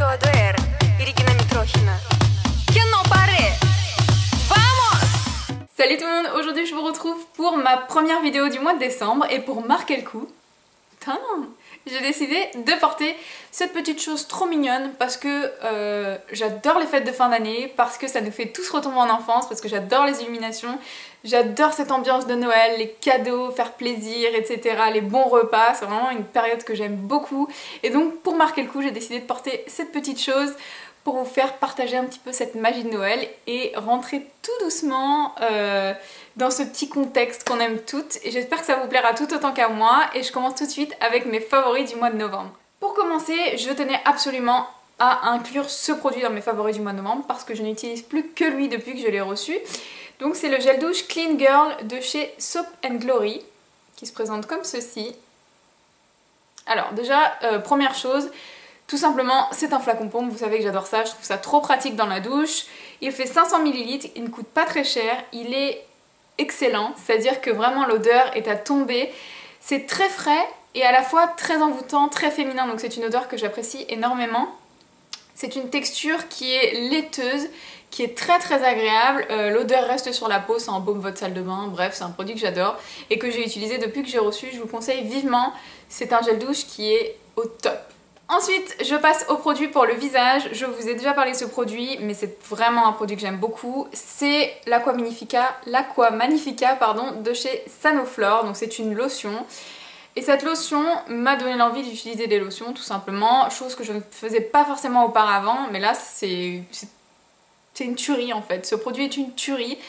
ОДР, Ирина Митрохина. Кино паре! Vamos! Salut tout le monde, aujourd'hui je vous retrouve pour ma première vidéo du mois de décembre et pour marquer le coup, j'ai décidé de porter cette petite chose trop mignonne parce que j'adore les fêtes de fin d'année, parce que ça nous fait tous retomber en enfance, parce que j'adore les illuminations, j'adore cette ambiance de Noël, les cadeaux, faire plaisir, etc., les bons repas, c'est vraiment une période que j'aime beaucoup. Et donc pour marquer le coup, j'ai décidé de porter cette petite chose pour vous faire partager un petit peu cette magie de Noël et rentrer tout doucement dans ce petit contexte qu'on aime toutes. Et j'espère que ça vous plaira tout autant qu'à moi. Et je commence tout de suite avec mes favoris du mois de novembre. Pour commencer, je tenais absolument à inclure ce produit dans mes favoris du mois de novembre parce que je n'utilise plus que lui depuis que je l'ai reçu. Donc c'est le gel douche Clean Girl de chez Soap & Glory qui se présente comme ceci. Alors déjà, première chose, tout simplement, c'est un flacon pompe, vous savez que j'adore ça, je trouve ça trop pratique dans la douche. Il fait 500 ml, il ne coûte pas très cher, il est excellent, c'est-à-dire que vraiment l'odeur est à tomber. C'est très frais et à la fois très envoûtant, très féminin, donc c'est une odeur que j'apprécie énormément. C'est une texture qui est laiteuse, qui est très très agréable, l'odeur reste sur la peau, ça embaume votre salle de bain, bref c'est un produit que j'adore et que j'ai utilisé depuis que j'ai reçu, je vous conseille vivement, c'est un gel douche qui est au top. Ensuite, je passe au produit pour le visage. Je vous ai déjà parlé de ce produit, mais c'est vraiment un produit que j'aime beaucoup. C'est l'Aqua Magnifica de chez Sanoflore. Donc c'est une lotion. Et cette lotion m'a donné l'envie d'utiliser des lotions, tout simplement. Chose que je ne faisais pas forcément auparavant, mais là c'est une tuerie en fait. Ce produit est une tuerie.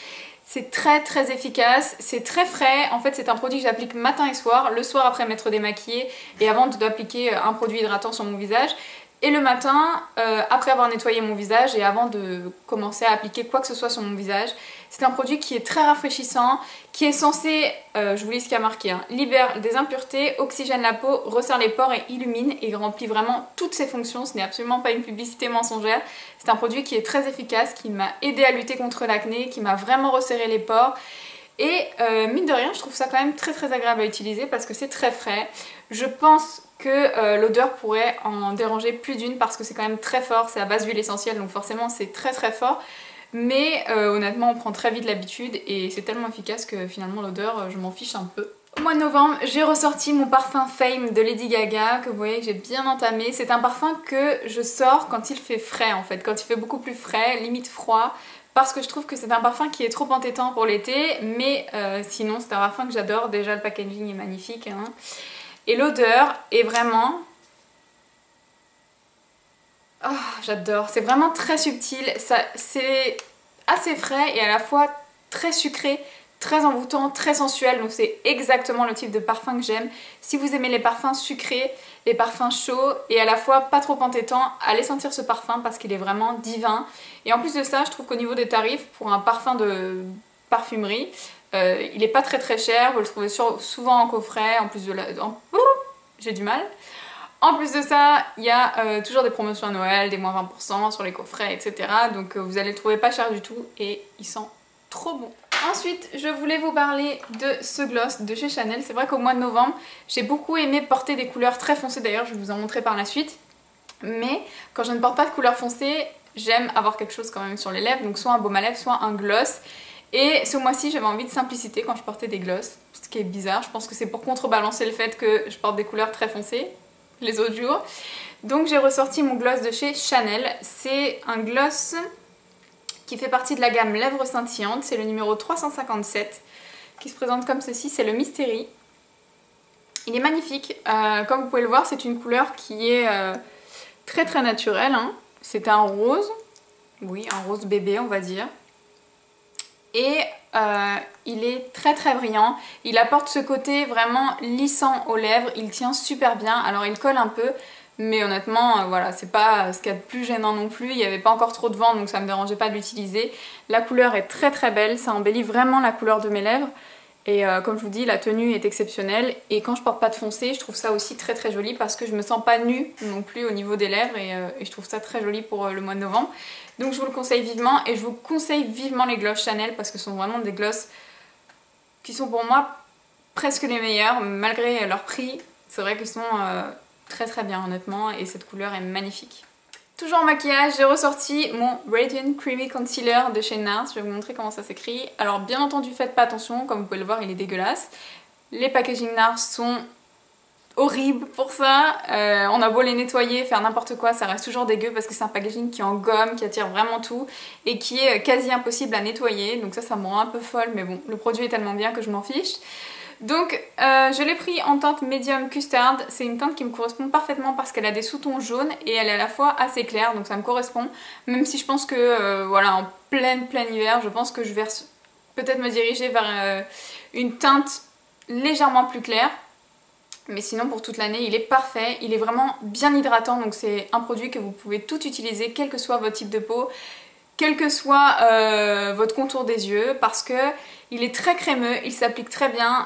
C'est très très efficace, c'est très frais, en fait c'est un produit que j'applique matin et soir, le soir après m'être démaquillée et avant d'appliquer un produit hydratant sur mon visage, et le matin après avoir nettoyé mon visage et avant de commencer à appliquer quoi que ce soit sur mon visage. C'est un produit qui est très rafraîchissant, qui est censé, je vous lis ce qu'il y a marqué, libère des impuretés, oxygène la peau, resserre les pores et illumine, et il remplit vraiment toutes ses fonctions. Ce n'est absolument pas une publicité mensongère, c'est un produit qui est très efficace, qui m'a aidé à lutter contre l'acné, qui m'a vraiment resserré les pores. Et mine de rien, je trouve ça quand même très très agréable à utiliser parce que c'est très frais. Je pense que l'odeur pourrait en déranger plus d'une parce que c'est quand même très fort, c'est à base d'huile essentielle donc forcément c'est très très fort. Mais honnêtement on prend très vite l'habitude et c'est tellement efficace que finalement l'odeur je m'en fiche un peu. Au mois de novembre j'ai ressorti mon parfum Fame de Lady Gaga que vous voyez que j'ai bien entamé. C'est un parfum que je sors quand il fait frais en fait, quand il fait beaucoup plus frais, limite froid. Parce que je trouve que c'est un parfum qui est trop entêtant pour l'été, mais sinon c'est un parfum que j'adore. Déjà le packaging est magnifique hein. Et l'odeur est vraiment... Oh, j'adore, c'est vraiment très subtil, c'est assez frais et à la fois très sucré, très envoûtant, très sensuel, donc c'est exactement le type de parfum que j'aime. Si vous aimez les parfums sucrés, les parfums chauds et à la fois pas trop entêtants, allez sentir ce parfum parce qu'il est vraiment divin. Et en plus de ça, je trouve qu'au niveau des tarifs, pour un parfum de parfumerie, il est pas très très cher, vous le trouvez souvent en coffret, en plus de la... J'ai du mal. En plus de ça, il y a toujours des promotions à Noël, des moins 20% sur les coffrets, etc. Donc vous allez le trouver pas cher du tout et il sent trop bon. Ensuite, je voulais vous parler de ce gloss de chez Chanel. C'est vrai qu'au mois de novembre, j'ai beaucoup aimé porter des couleurs très foncées. D'ailleurs, je vais vous en montrer par la suite. Mais quand je ne porte pas de couleurs foncées, j'aime avoir quelque chose quand même sur les lèvres. Donc soit un baume à lèvres, soit un gloss. Et ce mois-ci, j'avais envie de simplicité quand je portais des gloss. Ce qui est bizarre, je pense que c'est pour contrebalancer le fait que je porte des couleurs très foncées les autres jours. Donc j'ai ressorti mon gloss de chez Chanel. C'est un gloss qui fait partie de la gamme Lèvres Scintillantes. C'est le numéro 357 qui se présente comme ceci. C'est le Mystery. Il est magnifique. Comme vous pouvez le voir, c'est une couleur qui est très très naturelle. Hein. C'est un rose. Oui, un rose bébé on va dire. Et il est très très brillant, il apporte ce côté vraiment lissant aux lèvres, il tient super bien, alors il colle un peu, mais honnêtement voilà, c'est pas ce qu'il y a de plus gênant non plus, il n'y avait pas encore trop de vent donc ça me dérangeait pas de l'utiliser. La couleur est très très belle, ça embellit vraiment la couleur de mes lèvres. Et comme je vous dis, la tenue est exceptionnelle et quand je porte pas de foncé, je trouve ça aussi très très joli parce que je me sens pas nue non plus au niveau des lèvres et je trouve ça très joli pour le mois de novembre. Donc je vous le conseille vivement et je vous conseille vivement les gloss Chanel parce que ce sont vraiment des gloss qui sont pour moi presque les meilleurs malgré leur prix. C'est vrai qu'ils sont très très bien honnêtement et cette couleur est magnifique. Toujours en maquillage, j'ai ressorti mon Radiant Creamy Concealer de chez NARS. Je vais vous montrer comment ça s'écrit. Alors bien entendu, faites pas attention, comme vous pouvez le voir, il est dégueulasse. Les packaging NARS sont horribles pour ça. On a beau les nettoyer, faire n'importe quoi, ça reste toujours dégueu parce que c'est un packaging qui est en gomme, qui attire vraiment tout et qui est quasi impossible à nettoyer. Donc ça me rend un peu folle, mais bon, le produit est tellement bien que je m'en fiche. Donc je l'ai pris en teinte médium custard, c'est une teinte qui me correspond parfaitement parce qu'elle a des sous-tons jaunes et elle est à la fois assez claire, donc ça me correspond. Même si je pense que voilà, en plein hiver, je pense que je vais peut-être me diriger vers une teinte légèrement plus claire. Mais sinon pour toute l'année il est parfait, il est vraiment bien hydratant, donc c'est un produit que vous pouvez tout utiliser quel que soit votre type de peau, quel que soit votre contour des yeux, parce que il est très crémeux, il s'applique très bien,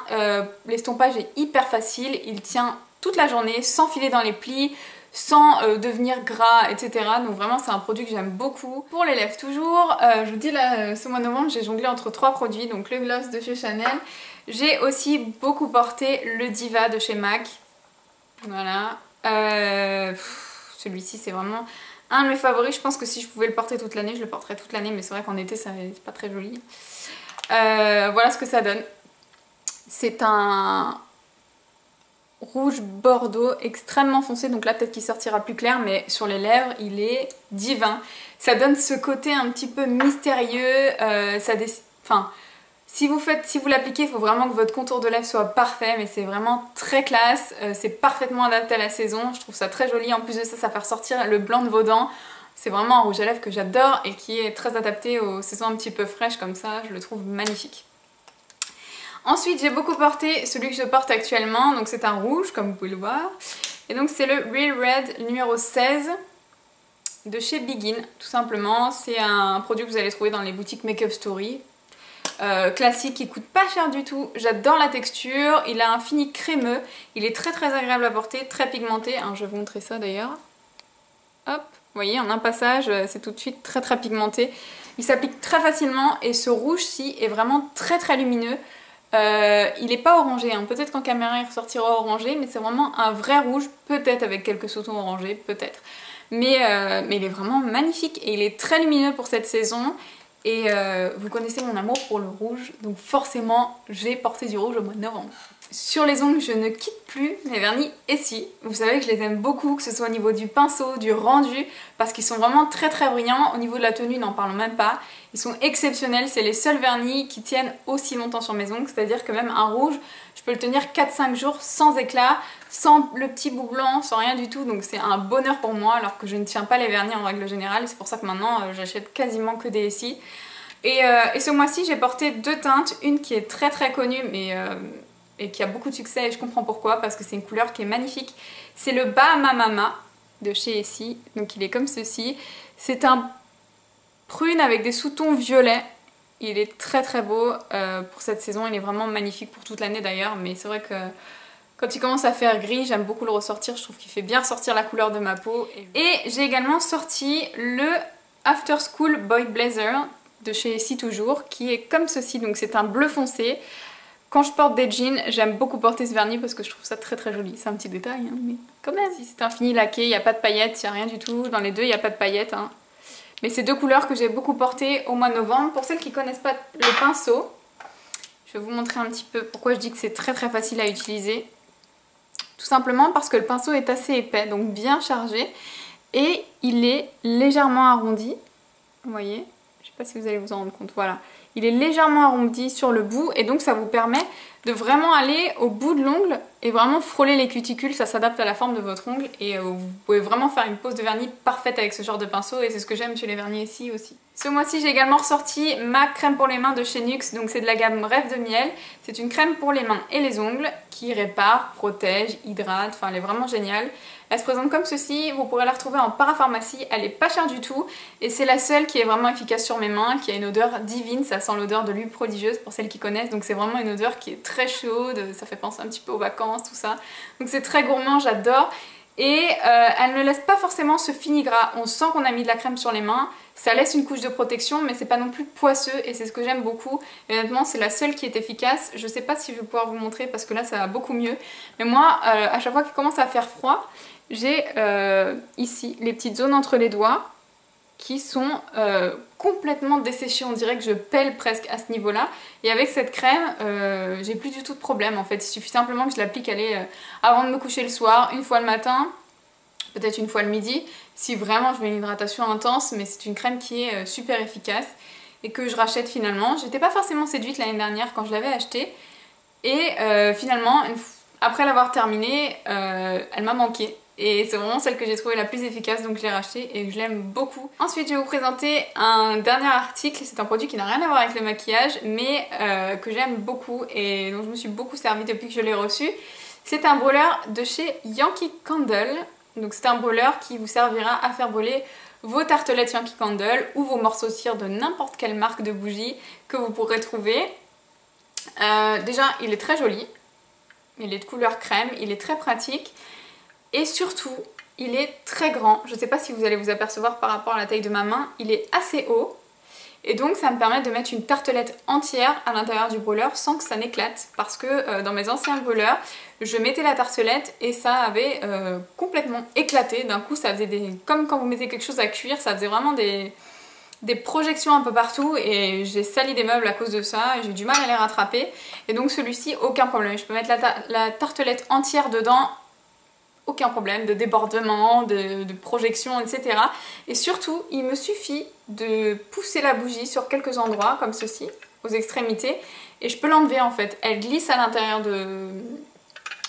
l'estompage est hyper facile, il tient toute la journée sans filer dans les plis, sans devenir gras, etc. Donc vraiment c'est un produit que j'aime beaucoup. Pour les lèvres toujours, je vous dis là, ce mois de novembre j'ai jonglé entre 3 produits, donc le gloss de chez Chanel, j'ai aussi beaucoup porté le Diva de chez MAC, voilà, celui-ci c'est vraiment un de mes favoris. Je pense que si je pouvais le porter toute l'année, je le porterais toute l'année, mais c'est vrai qu'en été c'est pas très joli. Voilà ce que ça donne. C'est un rouge bordeaux extrêmement foncé, donc là peut-être qu'il sortira plus clair, mais sur les lèvres il est divin. Ça donne ce côté un petit peu mystérieux, enfin si vous l'appliquez, il faut vraiment que votre contour de lèvres soit parfait, mais c'est vraiment très classe, c'est parfaitement adapté à la saison, je trouve ça très joli. En plus de ça, ça fait ressortir le blanc de vos dents. C'est vraiment un rouge à lèvres que j'adore et qui est très adapté aux saisons un petit peu fraîches comme ça, je le trouve magnifique. Ensuite, j'ai beaucoup porté celui que je porte actuellement, donc c'est un rouge comme vous pouvez le voir. Et donc c'est le Real Red numéro 16 de chez Begin, tout simplement. C'est un produit que vous allez trouver dans les boutiques Makeup Story. Classique, qui coûte pas cher du tout, j'adore la texture, il a un fini crémeux, il est très agréable à porter, très pigmenté, hein, je vais vous montrer ça d'ailleurs. Hop, vous voyez en un passage c'est tout de suite très pigmenté, il s'applique très facilement et ce rouge-ci est vraiment très lumineux. Il est pas orangé, hein. Peut-être qu'en caméra il ressortira orangé, mais c'est vraiment un vrai rouge, peut-être avec quelques sous-tons orangés, peut-être. Mais il est vraiment magnifique et il est très lumineux pour cette saison. Et vous connaissez mon amour pour le rouge, donc forcément j'ai porté du rouge au mois de novembre. Sur les ongles, je ne quitte plus mes vernis Essie. Vous savez que je les aime beaucoup, que ce soit au niveau du pinceau, du rendu, parce qu'ils sont vraiment très brillants. Au niveau de la tenue, n'en parlons même pas. Ils sont exceptionnels, c'est les seuls vernis qui tiennent aussi longtemps sur mes ongles, c'est-à-dire que même un rouge, je peux le tenir 4-5 jours sans éclat, sans le petit bout blanc, sans rien du tout, donc c'est un bonheur pour moi, alors que je ne tiens pas les vernis en règle générale, c'est pour ça que maintenant j'achète quasiment que des Essie. Et ce mois-ci, j'ai porté 2 teintes, une qui est très connue, mais et qui a beaucoup de succès, et je comprends pourquoi, parce que c'est une couleur qui est magnifique. C'est le Bahama Mama de chez Essie, donc il est comme ceci. C'est un prune avec des sous-tons violets. Il est très beau pour cette saison, il est vraiment magnifique pour toute l'année d'ailleurs, mais c'est vrai que quand il commence à faire gris, j'aime beaucoup le ressortir, je trouve qu'il fait bien ressortir la couleur de ma peau. Et j'ai également sorti le After School Boy Blazer de chez Essie toujours, qui est comme ceci, donc c'est un bleu foncé. Quand je porte des jeans, j'aime beaucoup porter ce vernis parce que je trouve ça très joli. C'est un petit détail, hein, mais quand même. C'est un fini laqué, il n'y a pas de paillettes, il n'y a rien du tout. Dans les deux, il n'y a pas de paillettes. Hein. Mais c'est 2 couleurs que j'ai beaucoup portées au mois de novembre. Pour celles qui ne connaissent pas le pinceau, je vais vous montrer un petit peu pourquoi je dis que c'est très facile à utiliser. Tout simplement parce que le pinceau est assez épais, donc bien chargé. Et il est légèrement arrondi. Vous voyez ? Je ne sais pas si vous allez vous en rendre compte, voilà. Il est légèrement arrondi sur le bout et donc ça vous permet de vraiment aller au bout de l'ongle et vraiment frôler les cuticules, ça s'adapte à la forme de votre ongle et vous pouvez vraiment faire une pose de vernis parfaite avec ce genre de pinceau et c'est ce que j'aime chez les vernis Essie aussi. Ce mois-ci j'ai également ressorti ma crème pour les mains de chez NYX, donc c'est de la gamme Rêve de Miel. C'est une crème pour les mains et les ongles qui répare, protège, hydrate, enfin elle est vraiment géniale. Elle se présente comme ceci, vous pourrez la retrouver en parapharmacie, elle est pas chère du tout et c'est la seule qui est vraiment efficace sur mes mains, qui a une odeur divine, ça sent l'odeur de l'huile prodigieuse pour celles qui connaissent, donc c'est vraiment une odeur qui est très chaude, ça fait penser un petit peu aux vacances, tout ça. Donc c'est très gourmand, j'adore. Et elle ne laisse pas forcément ce fini gras. On sent qu'on a mis de la crème sur les mains, ça laisse une couche de protection mais c'est pas non plus poisseux et c'est ce que j'aime beaucoup. Et honnêtement c'est la seule qui est efficace. Je sais pas si je vais pouvoir vous montrer parce que là ça va beaucoup mieux. Mais moi à chaque fois qu'il commence à faire froid, j'ai ici les petites zones entre les doigts qui sont complètement desséchées. On dirait que je pèle presque à ce niveau là. Et avec cette crème j'ai plus du tout de problème en fait. Il suffit simplement que je l'applique avant de me coucher le soir, une fois le matin, peut-être une fois le midi, si vraiment je veux une hydratation intense, mais c'est une crème qui est super efficace et que je rachète finalement. J'étais pas forcément séduite l'année dernière quand je l'avais achetée et finalement, après l'avoir terminée, elle m'a manqué. Et c'est vraiment celle que j'ai trouvée la plus efficace, donc je l'ai rachetée et je l'aime beaucoup. Ensuite, je vais vous présenter un dernier article. C'est un produit qui n'a rien à voir avec le maquillage, mais que j'aime beaucoup et dont je me suis beaucoup servie depuis que je l'ai reçu. C'est un brûleur de chez Yankee Candle. Donc c'est un brûleur qui vous servira à faire brûler vos tartelettes Yankee Candle ou vos morceaux de cire de n'importe quelle marque de bougie que vous pourrez trouver. Déjà, il est très joli. Il est de couleur crème, il est très pratique. Et surtout, il est très grand. Je ne sais pas si vous allez vous apercevoir par rapport à la taille de ma main. Il est assez haut. Et donc ça me permet de mettre une tartelette entière à l'intérieur du brûleur sans que ça n'éclate. Parce que dans mes anciens brûleurs, je mettais la tartelette et ça avait complètement éclaté. D'un coup, ça faisait comme quand vous mettez quelque chose à cuire, ça faisait vraiment des projections un peu partout. Et j'ai sali des meubles à cause de ça. J'ai eu du mal à les rattraper. Et donc celui-ci, aucun problème. Je peux mettre la tartelette entière dedans. Aucun problème de débordement, de projection, etc. Et surtout, il me suffit de pousser la bougie sur quelques endroits, comme ceci, aux extrémités, et je peux l'enlever en fait. Elle glisse à l'intérieur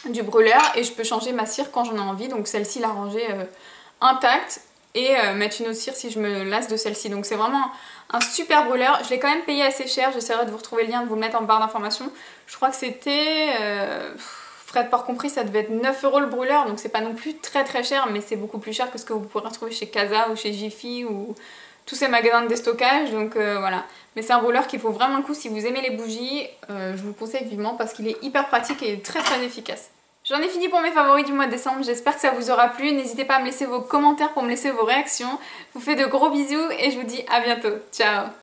du brûleur et je peux changer ma cire quand j'en ai envie. Donc celle-ci, la ranger intacte et mettre une autre cire si je me lasse de celle-ci. Donc c'est vraiment un super brûleur. Je l'ai quand même payé assez cher. J'essaierai de vous retrouver le lien, de vous le mettre en barre d'informations. Je crois que c'était... frais de port compris, ça devait être 9 € le brûleur, donc c'est pas non plus très très cher, mais c'est beaucoup plus cher que ce que vous pourrez retrouver chez Casa ou chez Jiffy ou tous ces magasins de déstockage, donc voilà. Mais c'est un brûleur qui vaut vraiment le coup si vous aimez les bougies, je vous le conseille vivement parce qu'il est hyper pratique et très très efficace. J'en ai fini pour mes favoris du mois de décembre, j'espère que ça vous aura plu, n'hésitez pas à me laisser vos commentaires pour me laisser vos réactions. Je vous fais de gros bisous et je vous dis à bientôt, ciao.